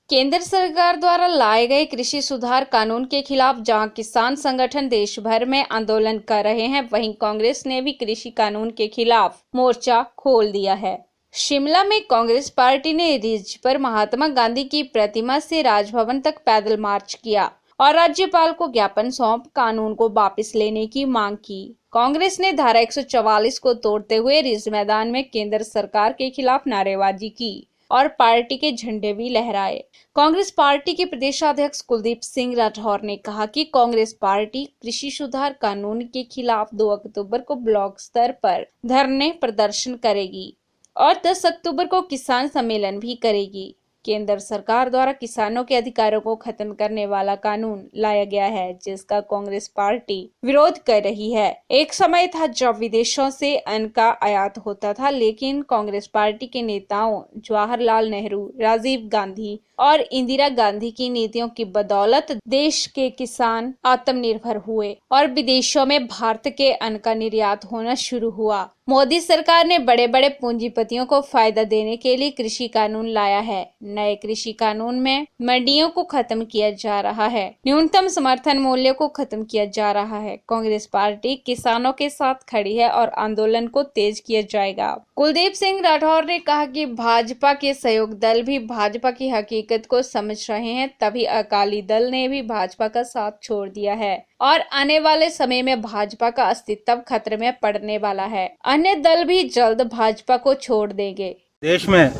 केंद्र सरकार द्वारा लाए गए कृषि सुधार कानून के खिलाफ जहां किसान संगठन देश भर में आंदोलन कर रहे हैं, वहीं कांग्रेस ने भी कृषि कानून के खिलाफ मोर्चा खोल दिया है। शिमला में कांग्रेस पार्टी ने रिज पर महात्मा गांधी की प्रतिमा से राजभवन तक पैदल मार्च किया और राज्यपाल को ज्ञापन सौंप कानून को वापस लेने की मांग की। कांग्रेस ने धारा 144 को तोड़ते हुए रिज मैदान में केंद्र सरकार के खिलाफ नारेबाजी की और पार्टी के झंडे भी लहराए। कांग्रेस पार्टी के प्रदेशाध्यक्ष कुलदीप सिंह राठौर ने कहा कि कांग्रेस पार्टी कृषि सुधार कानून के खिलाफ 2 अक्टूबर को ब्लॉक स्तर पर धरने प्रदर्शन करेगी और 10 अक्टूबर को किसान सम्मेलन भी करेगी। केंद्र सरकार द्वारा किसानों के अधिकारों को खत्म करने वाला कानून लाया गया है, जिसका कांग्रेस पार्टी विरोध कर रही है। एक समय था जब विदेशों से अन्न का आयात होता था, लेकिन कांग्रेस पार्टी के नेताओं जवाहरलाल नेहरू, राजीव गांधी और इंदिरा गांधी की नीतियों की बदौलत देश के किसान आत्मनिर्भर हुए और विदेशों में भारत के अन्न का निर्यात होना शुरू हुआ। मोदी सरकार ने बड़े बड़े पूंजीपतियों को फायदा देने के लिए कृषि कानून लाया है। नए कृषि कानून में मंडियों को खत्म किया जा रहा है, न्यूनतम समर्थन मूल्य को खत्म किया जा रहा है। कांग्रेस पार्टी किसानों के साथ खड़ी है और आंदोलन को तेज किया जाएगा। कुलदीप सिंह राठौर ने कहा कि भाजपा के सहयोग दल भी भाजपा की हकीकत को समझ रहे हैं, तभी अकाली दल ने भी भाजपा का साथ छोड़ दिया है और आने वाले समय में भाजपा का अस्तित्व खतरे में पड़ने वाला है। अन्य दल भी जल्द भाजपा को छोड़ देंगे। देश में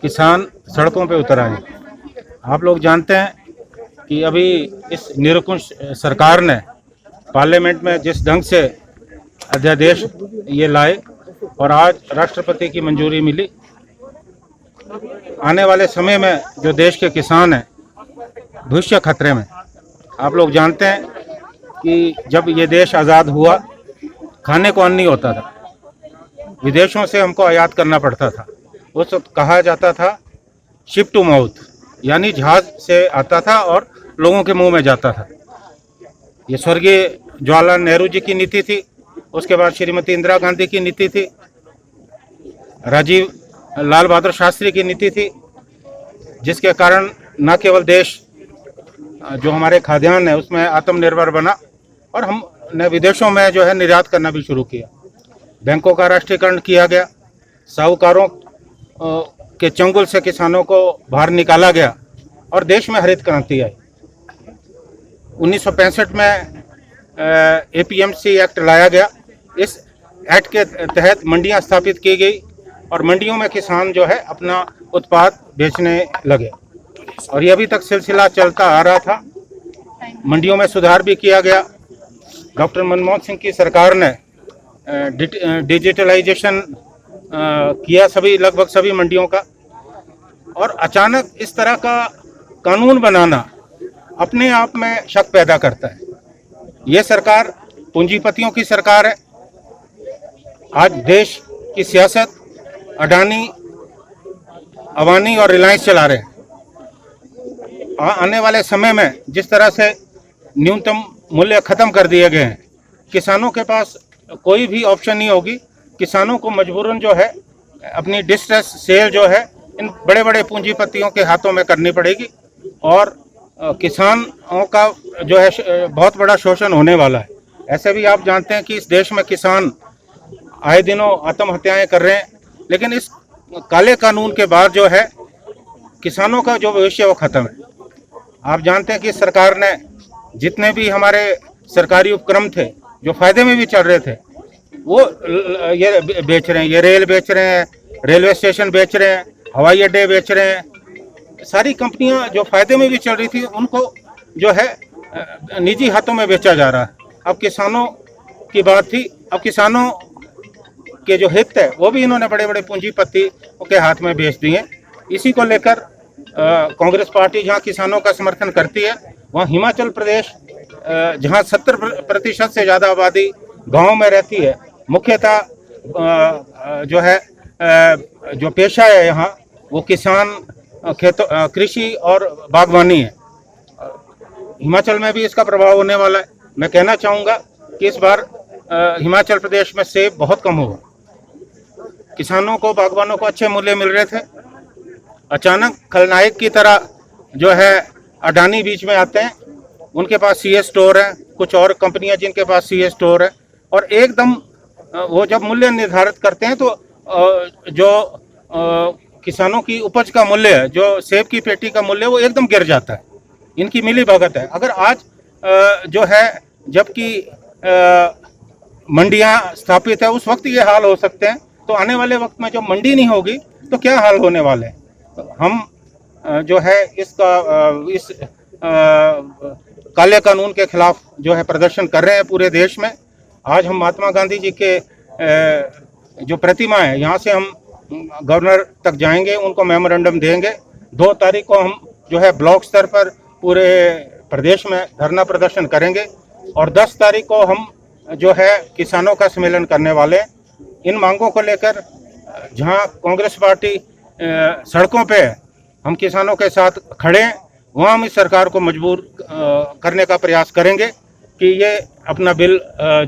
किसान सड़कों पे उतर आए। आप लोग जानते हैं कि अभी इस निरंकुश सरकार ने पार्लियामेंट में जिस ढंग से अध्यादेश ये लाए और आज राष्ट्रपति की मंजूरी मिली, आने वाले समय में जो देश के किसान हैं भविष्य खतरे में। आप लोग जानते हैं कि जब ये देश आज़ाद हुआ खाने को अन्न नहीं होता था, विदेशों से हमको आयात करना पड़ता था। उस वक्त कहा जाता था शिप टू माउथ, यानी जहाज से आता था और लोगों के मुंह में जाता था। ये स्वर्गीय जवाहरलाल नेहरू जी की नीति थी, उसके बाद श्रीमती इंदिरा गांधी की नीति थी, राजीव लाल बहादुर शास्त्री की नीति थी, जिसके कारण न केवल देश जो हमारे खाद्यान्न है उसमें आत्मनिर्भर बना और हमने विदेशों में जो है निर्यात करना भी शुरू किया। बैंकों का राष्ट्रीयकरण किया गया, साहूकारों के चंगुल से किसानों को बाहर निकाला गया और देश में हरित क्रांति आई। 1965 में एपीएमसी एक्ट लाया गया। इस एक्ट के तहत मंडियां स्थापित की गई और मंडियों में किसान जो है अपना उत्पाद बेचने लगे और ये अभी तक सिलसिला चलता आ रहा था। मंडियों में सुधार भी किया गया। डॉक्टर मनमोहन सिंह की सरकार ने डिजिटलाइजेशन किया लगभग सभी मंडियों का, और अचानक इस तरह का कानून बनाना अपने आप में शक पैदा करता है। ये सरकार पूंजीपतियों की सरकार है। आज देश की सियासत अडानी, अवानी और रिलायंस चला रहे हैं। आने वाले समय में जिस तरह से न्यूनतम मूल्य खत्म कर दिए गए हैं, किसानों के पास कोई भी ऑप्शन नहीं होगी। किसानों को मजबूरन जो है अपनी डिस्ट्रेस सेल जो है इन बड़े बड़े पूंजीपतियों के हाथों में करनी पड़ेगी और किसानों का जो है बहुत बड़ा शोषण होने वाला है। ऐसे भी आप जानते हैं कि इस देश में किसान आए दिनों आत्महत्याएं कर रहे हैं, लेकिन इस काले कानून के बाद जो है किसानों का जो भविष्य वो खत्म है। आप जानते हैं कि सरकार ने जितने भी हमारे सरकारी उपक्रम थे जो फायदे में भी चल रहे थे, वो ये बेच रहे हैं। ये रेल बेच रहे हैं, रेलवे स्टेशन बेच रहे हैं, हवाई अड्डे बेच रहे हैं। सारी कंपनियां जो फायदे में भी चल रही थी उनको जो है निजी हाथों में बेचा जा रहा है। अब किसानों की बात थी, अब किसानों के जो हित है वो भी इन्होंने बड़े बड़े पूंजीपति के हाथ में बेच दिए। इसी को लेकर कांग्रेस पार्टी जहां किसानों का समर्थन करती है, वहां हिमाचल प्रदेश जहां 70% से ज़्यादा आबादी गाँव में रहती है, मुख्यतः जो है जो पेशा है यहाँ वो किसान कृषि और बागवानी है। हिमाचल में भी इसका प्रभाव होने वाला है। मैं कहना चाहूँगा कि इस बार हिमाचल प्रदेश में सेब बहुत कम होगा। किसानों को, बागवानों को अच्छे मूल्य मिल रहे थे, अचानक खलनायक की तरह जो है अडानी बीच में आते हैं, उनके पास सीएस स्टोर है, कुछ और कंपनियां जिनके पास सीएस स्टोर है, और एकदम वो जब मूल्य निर्धारित करते हैं तो जो किसानों की उपज का मूल्य है, जो सेब की पेटी का मूल्य, वो एकदम गिर जाता है। इनकी मिली भगत है। अगर आज जो है जबकि मंडियां स्थापित है, उस वक्त ये हाल हो सकते हैं, तो आने वाले वक्त में जब मंडी नहीं होगी तो क्या हाल होने वाले हैं। तो हम जो है इस काले कानून के खिलाफ जो है प्रदर्शन कर रहे हैं पूरे देश में। आज हम महात्मा गांधी जी के जो प्रतिमा है, यहाँ से हम गवर्नर तक जाएंगे, उनको मेमोरेंडम देंगे। 2 तारीख को हम जो है ब्लॉक स्तर पर पूरे प्रदेश में धरना प्रदर्शन करेंगे, और 10 तारीख को हम जो है किसानों का सम्मेलन करने वाले हैं। इन मांगों को लेकर जहां कांग्रेस पार्टी सड़कों पे हम किसानों के साथ खड़े हैं, वहां हम इस सरकार को मजबूर करने का प्रयास करेंगे कि ये अपना बिल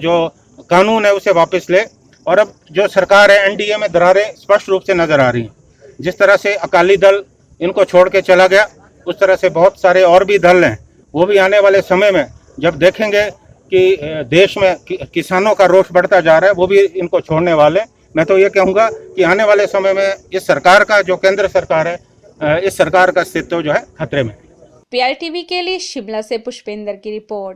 जो कानून है उसे वापस ले। और अब जो सरकार है, एनडीए में दरारें स्पष्ट रूप से नजर आ रही हैं। जिस तरह से अकाली दल इनको छोड़ के चला गया, उस तरह से बहुत सारे और भी दल हैं, वो भी आने वाले समय में जब देखेंगे कि देश में किसानों का रोष बढ़ता जा रहा है, वो भी इनको छोड़ने वाले। मैं तो ये कहूँगा कि आने वाले समय में इस सरकार का, जो केंद्र सरकार है, इस सरकार का अस्तित्व जो है खतरे में। PRTV के लिए शिमला से पुष्पेंद्र की रिपोर्ट।